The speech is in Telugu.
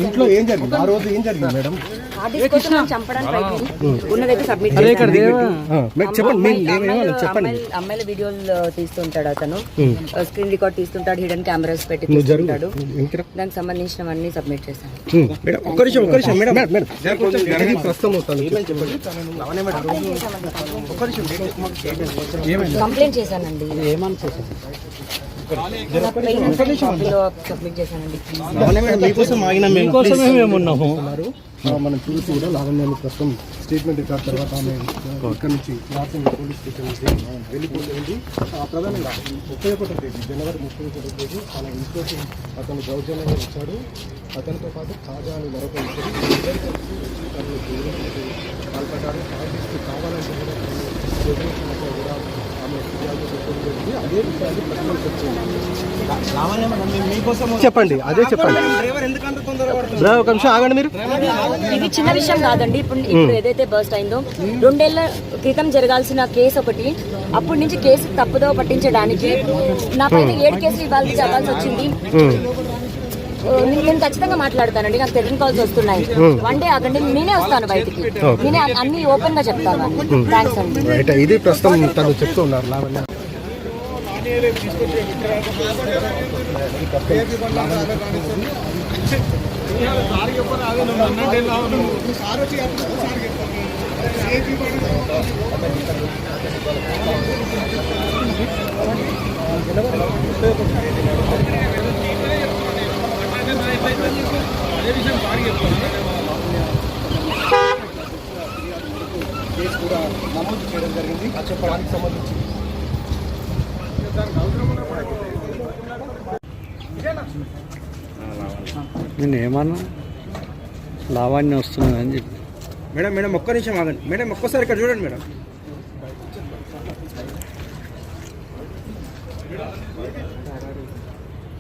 ఇంట్లో ఏం జరిగింది ఆ రోజు? ఏం జరిగింది మేడం? చెప్పండి. అమ్మాయిల వీడియోలు తీస్తుంటాడు అతను, స్క్రీన్ రికార్డ్ తీస్తుంటాడు, హిడెన్ కెమెరాస్ పెట్టి తీస్తుంటాడు. దానికి సంబంధించినవన్నీ సబ్మిట్ చేశాను. కంప్లైంట్ చేశానండి. సబ్మిట్ చేశానండి. మనం చూసి కూడా లావణ్యాన్ని ప్రస్తుతం స్టేట్మెంట్ ఇచ్చిన తర్వాత ఆమె ఇక్కడ నుంచి పోలీస్ స్టేషన్ నుంచి వెళ్ళిపోతుంది. ప్రధానంగా 31వ తేదీ జనవరి 31వ తేదీ తన ఇంట్లో అతను దౌర్జన్యంగా ఇచ్చాడు. అతనితో పాటు ఖాజా అని మరొక పాల్పడ్డాడు. సాధిస్తూ కావాలంటే కూడా కూడా ఆమె ఫిర్యాదు చెప్పడం జరిగింది. అదే విషయాన్ని ప్రశ్నలకు వచ్చింది. చెప్పండి, అదే చెప్పండి. ఒక నిమిషం ఆగండి మీరు. ఇది చిన్న విషయం కాదండి. ఇప్పుడు ఏదైతే బర్స్ట్ అయిందో 2 ఏళ్ల క్రితం జరగాల్సిన కేసు ఒకటి, అప్పటి నుంచి కేసు తప్పుదో పట్టించడానికి నా పైన 7 కేసులు ఇవ్వాల్సి వచ్చింది. నేను ఖచ్చితంగా మాట్లాడతానండి. నాకు టెలిఫోన్ కాల్స్ వస్తున్నాయి. 1 డే ఆగండి, నేనే వస్తాను బయటికి. నేనే అన్ని ఓపెన్ గా చెప్తాను. థ్యాంక్స్ అండి. ఇది ప్రస్తుతం తను చెప్తూ ఉన్నారు లావణ్య. కేసు కూడా నమోదు చేయడం జరిగింది. చెప్పడానికి సంబంధించి నేను ఏమన్నా లావణ్య వస్తున్నదని చెప్పి. మేడం ఒక్క నిమిషం ఆగండి మేడం. ఒక్కసారి ఇక్కడ చూడండి మేడం.